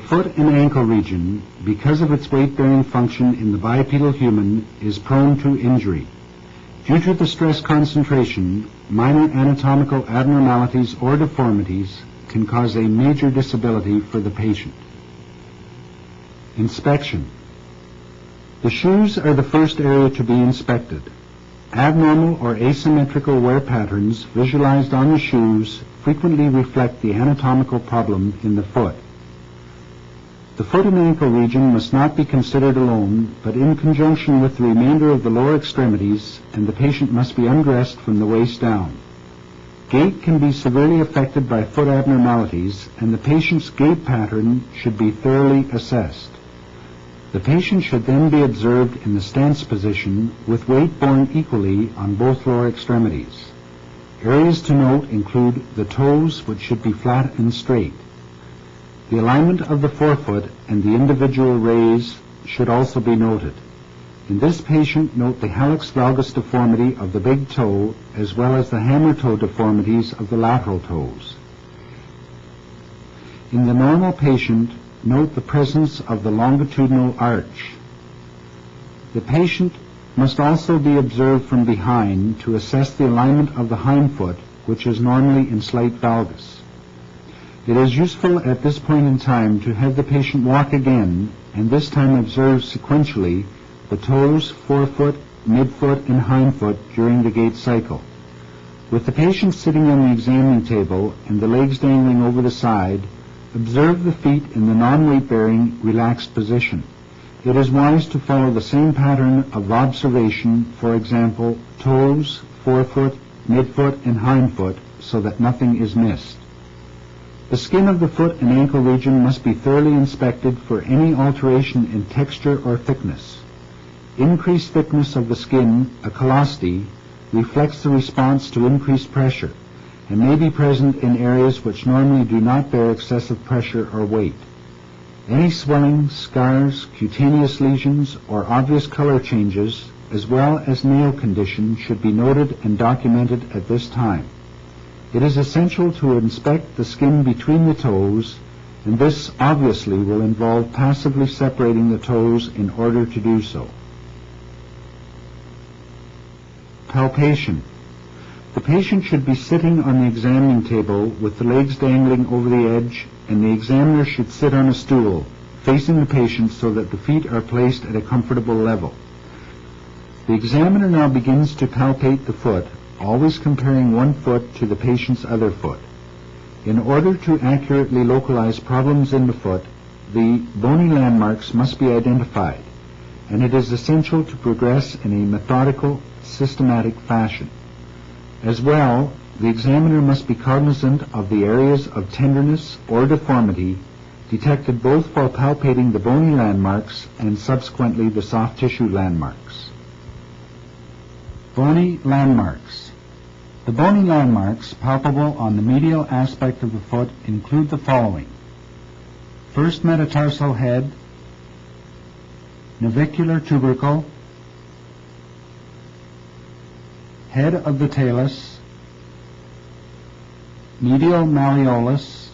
foot and ankle region, because of its weight-bearing function in the bipedal human, is prone to injury. Due to the stress concentration, minor anatomical abnormalities or deformities can cause a major disability for the patient. Inspection. The shoes are the first area to be inspected. Abnormal or asymmetrical wear patterns visualized on the shoes frequently reflect the anatomical problem in the foot. The foot and ankle region must not be considered alone, but in conjunction with the remainder of the lower extremities, and the patient must be undressed from the waist down. Gait can be severely affected by foot abnormalities, and the patient's gait pattern should be thoroughly assessed. The patient should then be observed in the stance position with weight borne equally on both lower extremities. Areas to note include the toes, which should be flat and straight. The alignment of the forefoot and the individual raise should also be noted. In this patient, note the hallux valgus deformity of the big toe as well as the hammer toe deformities of the lateral toes. In the normal patient, note the presence of the longitudinal arch. The patient must also be observed from behind to assess the alignment of the hindfoot, which is normally in slight valgus. It is useful at this point in time to have the patient walk again, and this time observe sequentially the toes, forefoot, midfoot, and hindfoot during the gait cycle. With the patient sitting on the examining table and the legs dangling over the side, observe the feet in the non-weight-bearing, relaxed position. It is wise to follow the same pattern of observation, for example, toes, forefoot, midfoot, and hindfoot, so that nothing is missed. The skin of the foot and ankle region must be thoroughly inspected for any alteration in texture or thickness. Increased thickness of the skin, a callosity, reflects the response to increased pressure and may be present in areas which normally do not bear excessive pressure or weight. Any swelling, scars, cutaneous lesions, or obvious color changes, as well as nail condition, should be noted and documented at this time. It is essential to inspect the skin between the toes, and this obviously will involve passively separating the toes in order to do so. Palpation. The patient should be sitting on the examining table with the legs dangling over the edge, and the examiner should sit on a stool, facing the patient so that the feet are placed at a comfortable level. The examiner now begins to palpate the foot, always comparing one foot to the patient's other foot. In order to accurately localize problems in the foot, the bony landmarks must be identified, and it is essential to progress in a methodical, systematic fashion. As well, the examiner must be cognizant of the areas of tenderness or deformity detected both while palpating the bony landmarks and subsequently the soft tissue landmarks. Bony landmarks. The bony landmarks palpable on the medial aspect of the foot include the following: first metatarsal head, navicular tubercle, head of the talus, medial malleolus,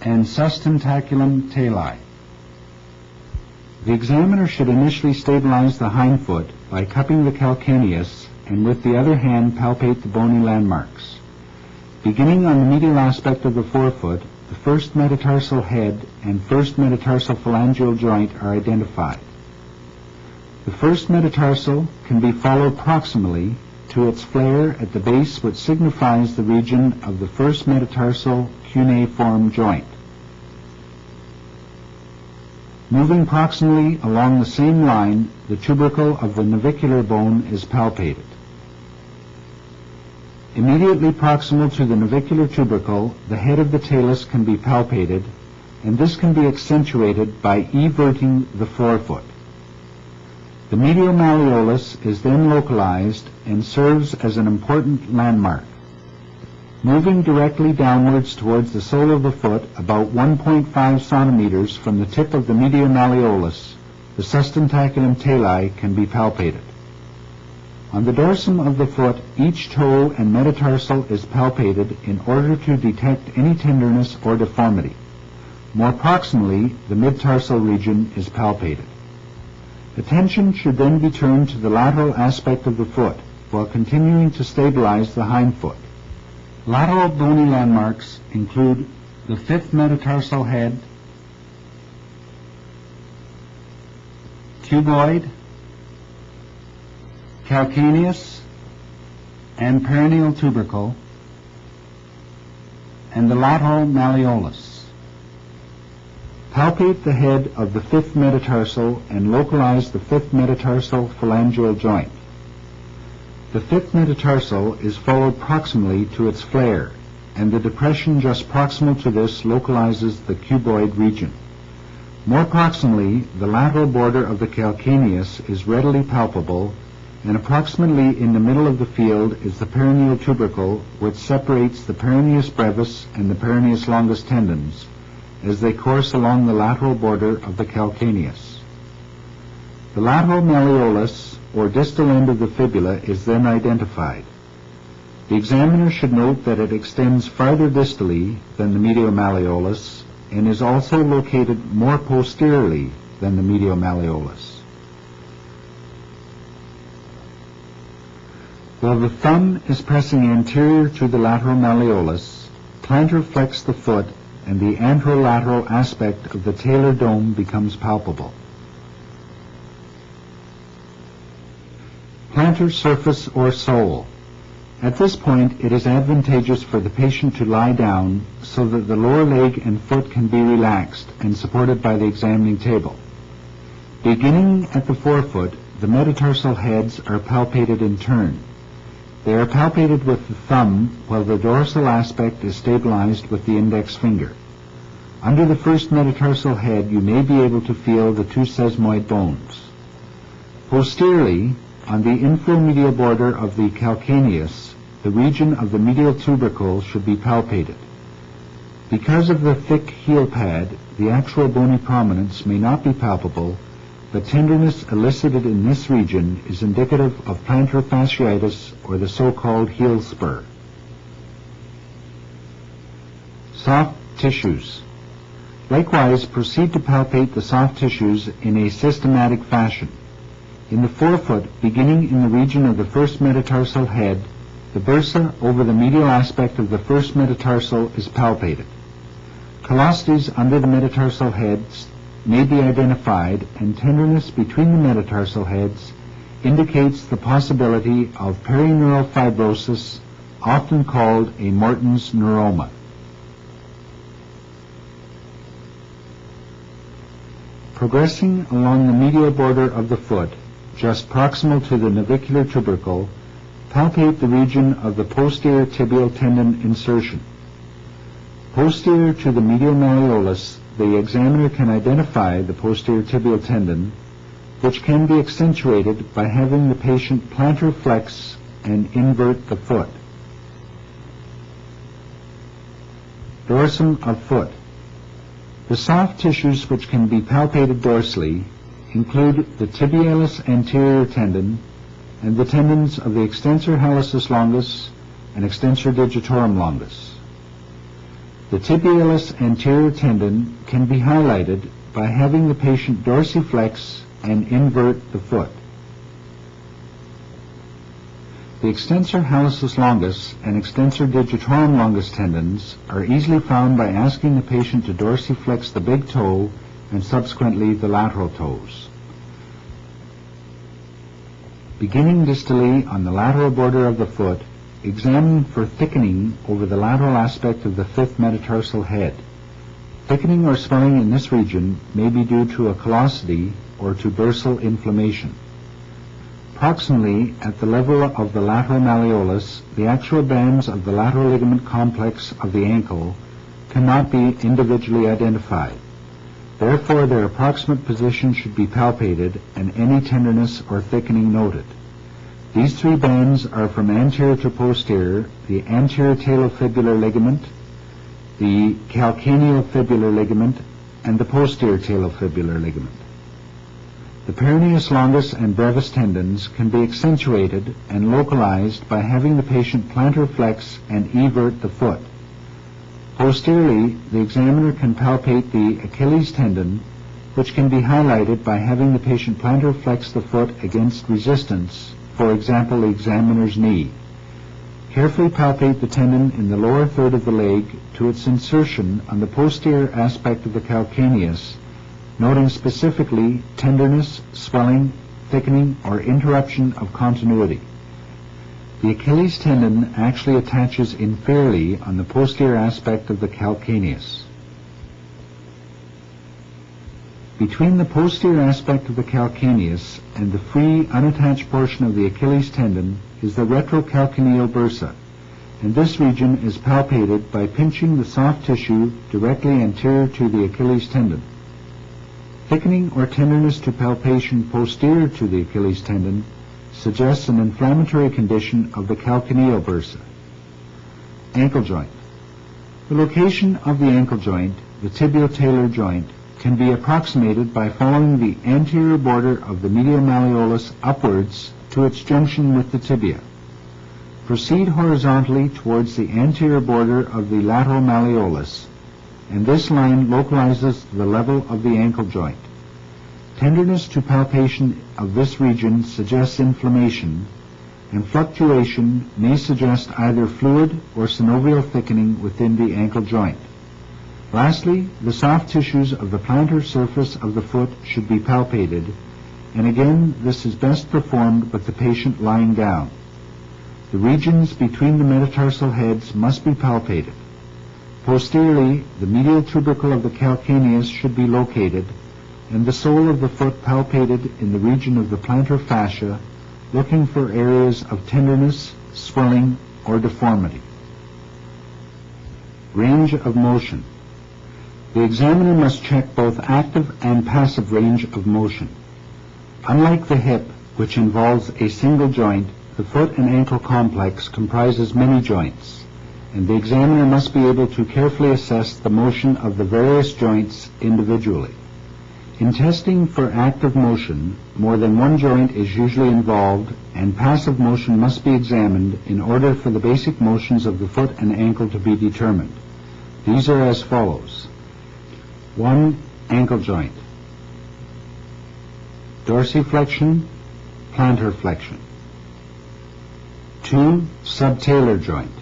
and sustentaculum tali. The examiner should initially stabilize the hindfoot by cupping the calcaneus and with the other hand palpate the bony landmarks. Beginning on the medial aspect of the forefoot, the first metatarsal head and first metatarsal phalangeal joint are identified. The first metatarsal can be followed proximally to its flare at the base, which signifies the region of the first metatarsal cuneiform joint. Moving proximally along the same line, the tubercle of the navicular bone is palpated. Immediately proximal to the navicular tubercle, the head of the talus can be palpated, and this can be accentuated by everting the forefoot. The medial malleolus is then localized and serves as an important landmark. Moving directly downwards towards the sole of the foot, about 1.5 centimeters from the tip of the medial malleolus, the sustentaculum tali can be palpated. On the dorsum of the foot, each toe and metatarsal is palpated in order to detect any tenderness or deformity. More proximally, the mid-tarsal region is palpated. Attention should then be turned to the lateral aspect of the foot while continuing to stabilize the hindfoot. Lateral bony landmarks include the fifth metatarsal head, cuboid, calcaneus, and perineal tubercle, and the lateral malleolus. Palpate the head of the fifth metatarsal and localize the fifth metatarsal phalangeal joint. The fifth metatarsal is followed proximally to its flare, and the depression just proximal to this localizes the cuboid region. More proximally, the lateral border of the calcaneus is readily palpable, and approximately in the middle of the field is the perineal tubercle, which separates the peroneus brevis and the peroneus longus tendons as they course along the lateral border of the calcaneus. The lateral malleolus, or distal end of the fibula, is then identified. The examiner should note that it extends farther distally than the medial malleolus and is also located more posteriorly than the medial malleolus. While the thumb is pressing anterior to the lateral malleolus, plantar flex the foot and the anterolateral aspect of the talar dome becomes palpable. Plantar surface or sole. At this point, it is advantageous for the patient to lie down so that the lower leg and foot can be relaxed and supported by the examining table. Beginning at the forefoot, the metatarsal heads are palpated in turn. They are palpated with the thumb while the dorsal aspect is stabilized with the index finger. Under the first metatarsal head, you may be able to feel the two sesamoid bones. Posteriorly, on the infromedial border of the calcaneus, the region of the medial tubercle should be palpated. Because of the thick heel pad, the actual bony prominence may not be palpable, but tenderness elicited in this region is indicative of plantar fasciitis or the so-called heel spur. Soft tissues. Likewise, proceed to palpate the soft tissues in a systematic fashion. In the forefoot, beginning in the region of the first metatarsal head, the bursa over the medial aspect of the first metatarsal is palpated. Callosities under the metatarsal heads may be identified, and tenderness between the metatarsal heads indicates the possibility of perineural fibrosis, often called a Morton's neuroma. Progressing along the medial border of the foot, just proximal to the navicular tubercle, palpate the region of the posterior tibial tendon insertion. Posterior to the medial malleolus, the examiner can identify the posterior tibial tendon, which can be accentuated by having the patient plantar flex and invert the foot. Dorsum of foot. The soft tissues which can be palpated dorsally include the tibialis anterior tendon and the tendons of the extensor hallucis longus and extensor digitorum longus. The tibialis anterior tendon can be highlighted by having the patient dorsiflex and invert the foot. The extensor hallucis longus and extensor digitorum longus tendons are easily found by asking the patient to dorsiflex the big toe and subsequently the lateral toes. Beginning distally on the lateral border of the foot, examine for thickening over the lateral aspect of the fifth metatarsal head. Thickening or swelling in this region may be due to a callosity or to bursal inflammation. Proximally, at the level of the lateral malleolus, the actual bands of the lateral ligament complex of the ankle cannot be individually identified. Therefore, their approximate position should be palpated and any tenderness or thickening noted. These three bands are from anterior to posterior, the anterior talofibular ligament, the calcaneofibular ligament, and the posterior talofibular ligament. The peroneus longus and brevis tendons can be accentuated and localized by having the patient plantar flex and evert the foot. Posteriorly, the examiner can palpate the Achilles tendon, which can be highlighted by having the patient plantar flex the foot against resistance, for example, the examiner's knee. Carefully palpate the tendon in the lower third of the leg to its insertion on the posterior aspect of the calcaneus, noting specifically tenderness, swelling, thickening, or interruption of continuity. The Achilles tendon actually attaches inferiorly on the posterior aspect of the calcaneus. Between the posterior aspect of the calcaneus and the free, unattached portion of the Achilles tendon is the retrocalcaneal bursa, and this region is palpated by pinching the soft tissue directly anterior to the Achilles tendon. Thickening or tenderness to palpation posterior to the Achilles tendon suggests an inflammatory condition of the calcaneal bursa. Ankle joint. The location of the ankle joint, the tibio-talar joint, can be approximated by following the anterior border of the medial malleolus upwards to its junction with the tibia. Proceed horizontally towards the anterior border of the lateral malleolus, and this line localizes the level of the ankle joint. Tenderness to palpation of this region suggests inflammation, and fluctuation may suggest either fluid or synovial thickening within the ankle joint. Lastly, the soft tissues of the plantar surface of the foot should be palpated, and again this is best performed with the patient lying down. The regions between the metatarsal heads must be palpated. Posteriorly, the medial tubercle of the calcaneus should be located, and the sole of the foot palpated in the region of the plantar fascia, looking for areas of tenderness, swelling, or deformity. Range of motion. The examiner must check both active and passive range of motion. Unlike the hip, which involves a single joint, the foot and ankle complex comprises many joints, and the examiner must be able to carefully assess the motion of the various joints individually. In testing for active motion, more than one joint is usually involved, and passive motion must be examined in order for the basic motions of the foot and ankle to be determined. These are as follows. 1. Ankle joint. Dorsiflexion, plantar flexion. 2. Subtalar joint.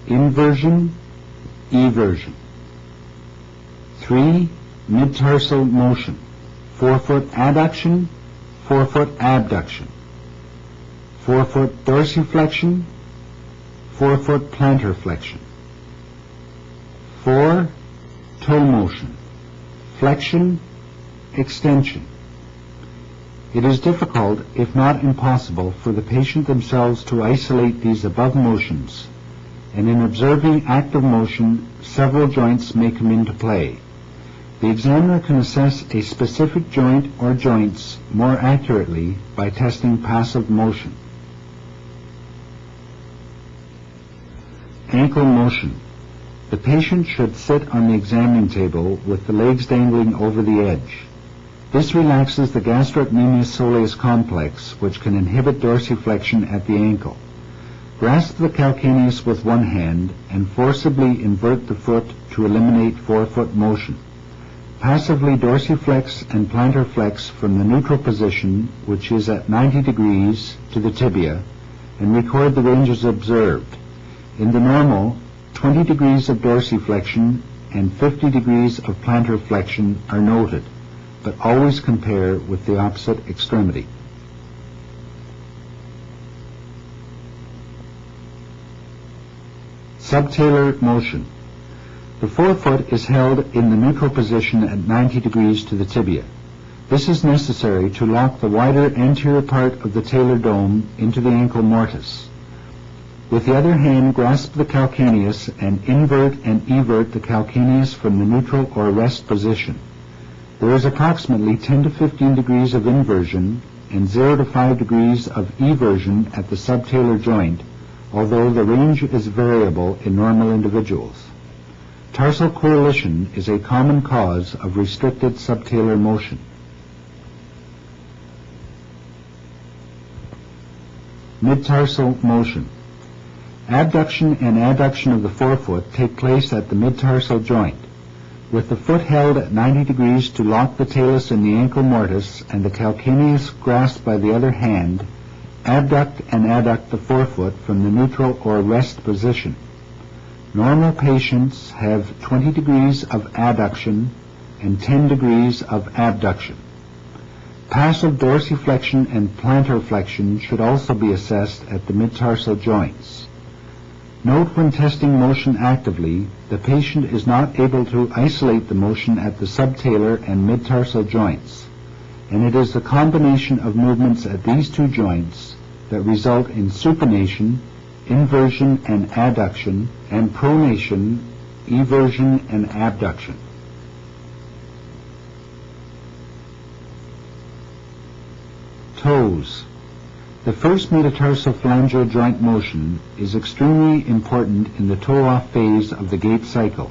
Inversion, eversion. 3. Mid-tarsal motion. Forefoot adduction, forefoot abduction. Forefoot dorsiflexion, forefoot plantar flexion. 4. Toe motion, flexion, extension. It is difficult, if not impossible, for the patient themselves to isolate these above motions, and in observing active motion, several joints may come into play. The examiner can assess a specific joint or joints more accurately by testing passive motion. Ankle motion. The patient should sit on the examining table with the legs dangling over the edge. This relaxes the gastrocnemius soleus complex, which can inhibit dorsiflexion at the ankle. Grasp the calcaneus with one hand and forcibly invert the foot to eliminate forefoot motion. Passively dorsiflex and plantar flex from the neutral position, which is at 90 degrees, to the tibia, and record the ranges observed. In the normal, 20 degrees of dorsiflexion and 50 degrees of plantar flexion are noted, but always compare with the opposite extremity. Subtalar motion. The forefoot is held in the neutral position at 90 degrees to the tibia. This is necessary to lock the wider anterior part of the talar dome into the ankle mortise. With the other hand, grasp the calcaneus and invert and evert the calcaneus from the neutral or rest position. There is approximately 10 to 15 degrees of inversion and 0 to 5 degrees of eversion at the subtalar joint, although the range is variable in normal individuals. Tarsal coalition is a common cause of restricted subtalar motion. Mid-tarsal motion. Abduction and adduction of the forefoot take place at the mid-tarsal joint. With the foot held at 90 degrees to lock the talus in the ankle mortise and the calcaneus grasped by the other hand, abduct and adduct the forefoot from the neutral or rest position. Normal patients have 20 degrees of adduction and 10 degrees of abduction. Passive dorsiflexion and plantar flexion should also be assessed at the mid-tarsal joints. Note when testing motion actively, the patient is not able to isolate the motion at the subtalar and mid-tarsal joints, and it is the combination of movements at these two joints that result in supination, inversion and adduction, and pronation, eversion and abduction. Toes. The first metatarsophalangeal joint motion is extremely important in the toe-off phase of the gait cycle,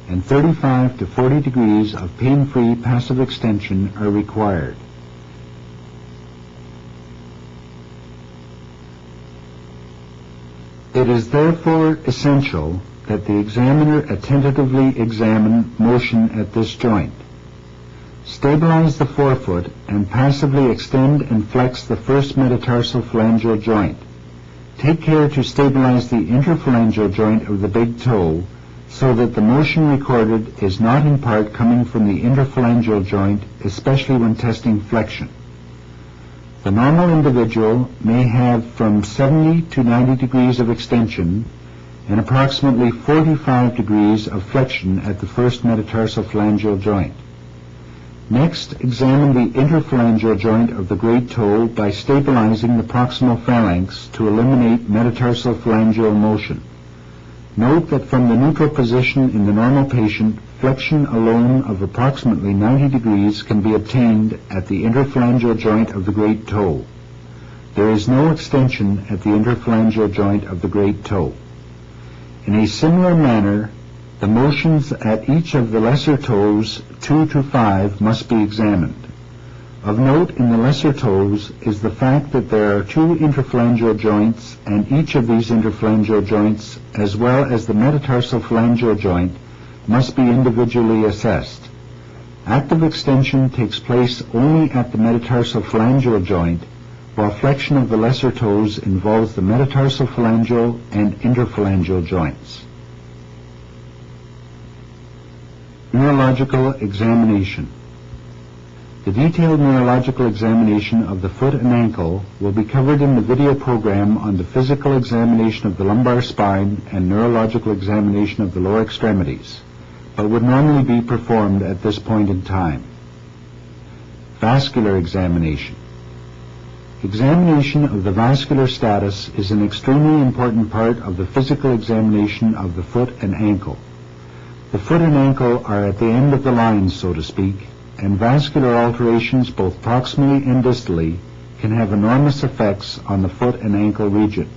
and 35 to 40 degrees of pain-free passive extension are required. It is therefore essential that the examiner attentively examine motion at this joint. Stabilize the forefoot and passively extend and flex the first metatarsophalangeal joint. Take care to stabilize the interphalangeal joint of the big toe so that the motion recorded is not in part coming from the interphalangeal joint, especially when testing flexion. The normal individual may have from 70 to 90 degrees of extension and approximately 45 degrees of flexion at the first metatarsophalangeal joint. Next, examine the interphalangeal joint of the great toe by stabilizing the proximal phalanx to eliminate metatarsophalangeal motion. Note that from the neutral position in the normal patient, flexion alone of approximately 90 degrees can be obtained at the interphalangeal joint of the great toe. There is no extension at the interphalangeal joint of the great toe. In a similar manner, the motions at each of the lesser toes, 2 to 5, must be examined. Of note in the lesser toes is the fact that there are 2 interphalangeal joints, and each of these interphalangeal joints, as well as the metatarsophalangeal joint, must be individually assessed. Active extension takes place only at the metatarsophalangeal joint, while flexion of the lesser toes involves the metatarsophalangeal and interphalangeal joints. Neurological examination. The detailed neurological examination of the foot and ankle will be covered in the video program on the physical examination of the lumbar spine and neurological examination of the lower extremities, but would normally be performed at this point in time. Vascular examination. Examination of the vascular status is an extremely important part of the physical examination of the foot and ankle. The foot and ankle are at the end of the line, so to speak, and vascular alterations both proximally and distally can have enormous effects on the foot and ankle region.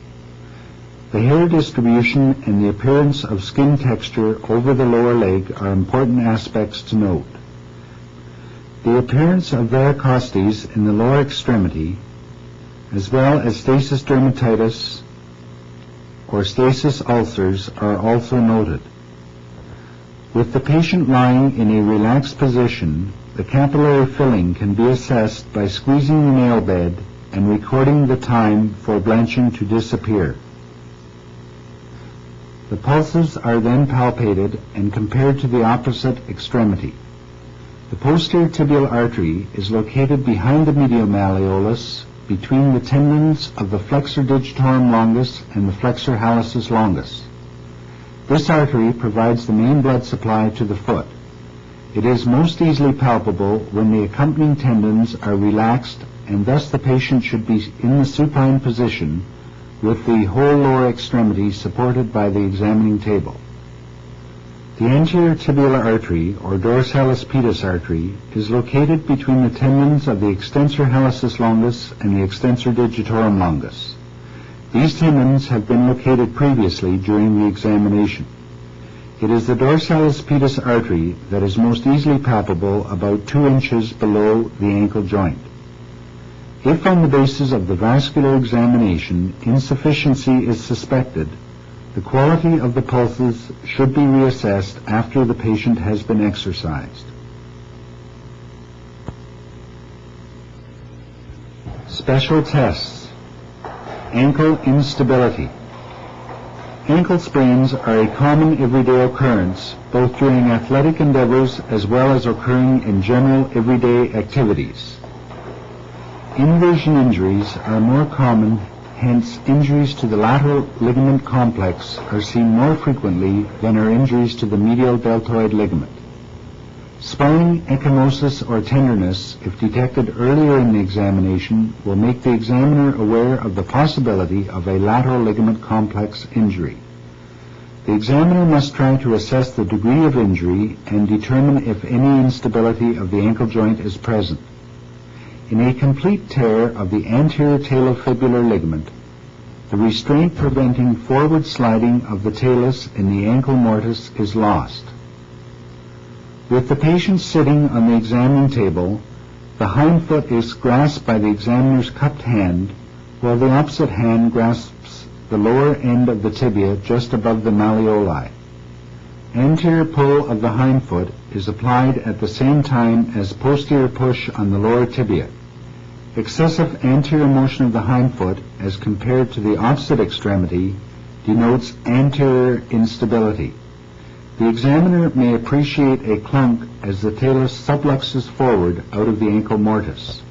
The hair distribution and the appearance of skin texture over the lower leg are important aspects to note. The appearance of varicosities in the lower extremity, as well as stasis dermatitis or stasis ulcers, are also noted. With the patient lying in a relaxed position, the capillary filling can be assessed by squeezing the nail bed and recording the time for blanching to disappear. The pulses are then palpated and compared to the opposite extremity. The posterior tibial artery is located behind the medial malleolus between the tendons of the flexor digitorum longus and the flexor hallucis longus. This artery provides the main blood supply to the foot. It is most easily palpable when the accompanying tendons are relaxed, and thus the patient should be in the supine position with the whole lower extremity supported by the examining table. The anterior tibial artery, or dorsalis pedis artery, is located between the tendons of the extensor hallucis longus and the extensor digitorum longus. These tendons have been located previously during the examination. It is the dorsalis pedis artery that is most easily palpable about 2 inches below the ankle joint. If on the basis of the vascular examination insufficiency is suspected, The quality of the pulses should be reassessed after the patient has been exercised. Special tests. Ankle instability. Ankle sprains are a common everyday occurrence, both during athletic endeavors as well as occurring in general everyday activities. Inversion injuries are more common, hence injuries to the lateral ligament complex are seen more frequently than are injuries to the medial deltoid ligament. Swelling, ecchymosis, or tenderness, if detected earlier in the examination, will make the examiner aware of the possibility of a lateral ligament complex injury. The examiner must try to assess the degree of injury and determine if any instability of the ankle joint is present. In a complete tear of the anterior talofibular ligament, the restraint preventing forward sliding of the talus in the ankle mortise is lost. With the patient sitting on the examining table, the hind foot is grasped by the examiner's cupped hand, while the opposite hand grasps the lower end of the tibia just above the malleoli. Anterior pull of the hind foot is applied at the same time as posterior push on the lower tibia. Excessive anterior motion of the hind foot as compared to the opposite extremity denotes anterior instability. The examiner may appreciate a clunk as the talus subluxes forward out of the ankle mortise.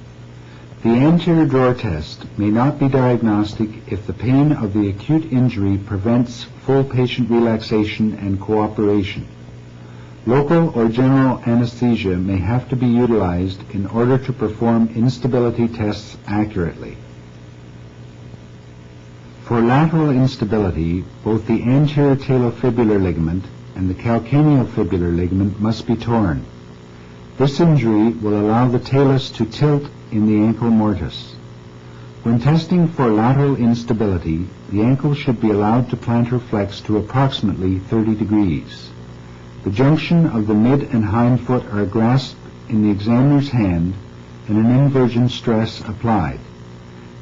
The anterior drawer test may not be diagnostic if the pain of the acute injury prevents full patient relaxation and cooperation. Local or general anesthesia may have to be utilized in order to perform instability tests accurately. For lateral instability, both the anterior talofibular ligament and the calcaneofibular ligament must be torn. This injury will allow the talus to tilt in the ankle mortise. When testing for lateral instability, the ankle should be allowed to plantar flex to approximately 30 degrees. The junction of the mid and hind foot are grasped in the examiner's hand and an inversion stress applied.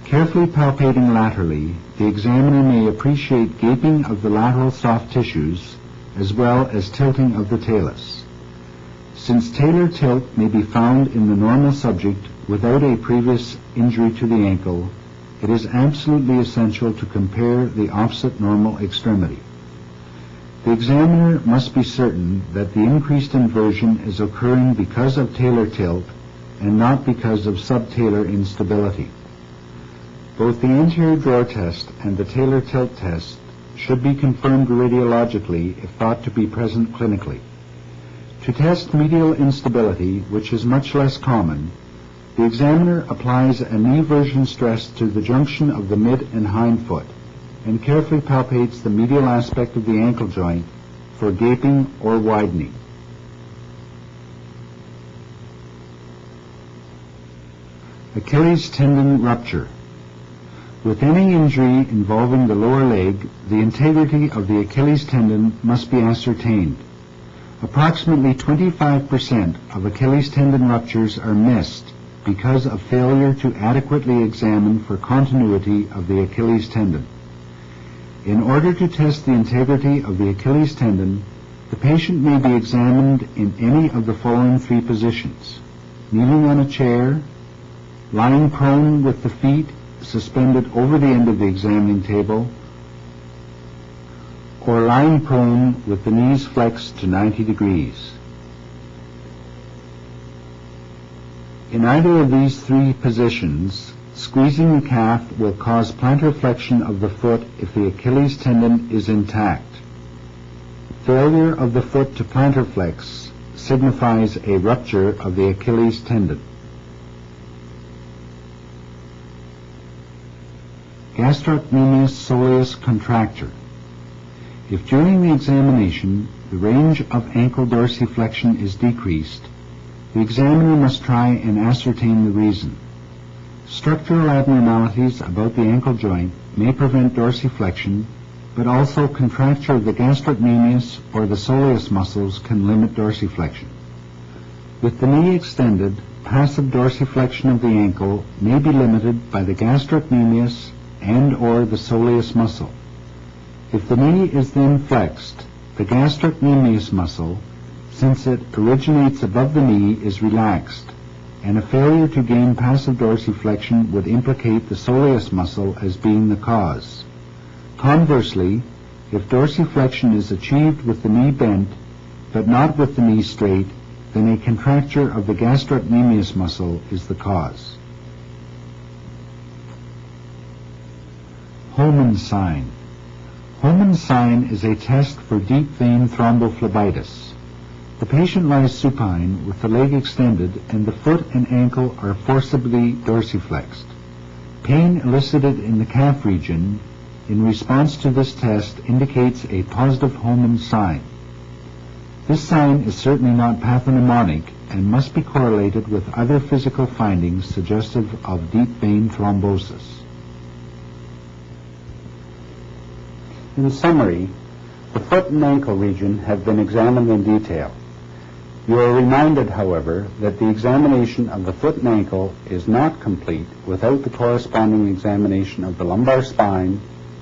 Carefully palpating laterally, the examiner may appreciate gaping of the lateral soft tissues as well as tilting of the talus. Since talar tilt may be found in the normal subject without a previous injury to the ankle, it is absolutely essential to compare the opposite normal extremity. The examiner must be certain that the increased inversion is occurring because of talar tilt and not because of subtalar instability. Both the anterior drawer test and the talar tilt test should be confirmed radiologically if thought to be present clinically. To test medial instability, which is much less common, the examiner applies a knee version stress to the junction of the mid and hind foot and carefully palpates the medial aspect of the ankle joint for gaping or widening. Achilles tendon rupture. With any injury involving the lower leg, the integrity of the Achilles tendon must be ascertained. Approximately 25% of Achilles tendon ruptures are missed because of failure to adequately examine for continuity of the Achilles tendon. In order to test the integrity of the Achilles tendon, the patient may be examined in any of the following three positions: kneeling on a chair, lying prone with the feet suspended over the end of the examining table, or lying prone with the knees flexed to 90 degrees. In either of these three positions, squeezing the calf will cause plantar flexion of the foot if the Achilles tendon is intact. Failure of the foot to plantar flex signifies a rupture of the Achilles tendon. Gastrocnemius soleus contractor. If during the examination the range of ankle dorsiflexion is decreased, the examiner must try and ascertain the reason. Structural abnormalities about the ankle joint may prevent dorsiflexion, but also contracture of the gastrocnemius or the soleus muscles can limit dorsiflexion. With the knee extended, passive dorsiflexion of the ankle may be limited by the gastrocnemius and or the soleus muscle. If the knee is then flexed, the gastrocnemius muscle, since it originates above the knee, is relaxed, and a failure to gain passive dorsiflexion would implicate the soleus muscle as being the cause. Conversely, if dorsiflexion is achieved with the knee bent, but not with the knee straight, then a contracture of the gastrocnemius muscle is the cause. Hohmann's sign. Hohmann's sign is a test for deep vein thrombophlebitis. The patient lies supine with the leg extended and the foot and ankle are forcibly dorsiflexed. Pain elicited in the calf region in response to this test indicates a positive Hohmann's sign. This sign is certainly not pathognomonic and must be correlated with other physical findings suggestive of deep vein thrombosis. In summary, the foot and ankle region have been examined in detail. You are reminded, however, that the examination of the foot and ankle is not complete without the corresponding examination of the lumbar spine,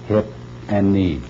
hip, and knee.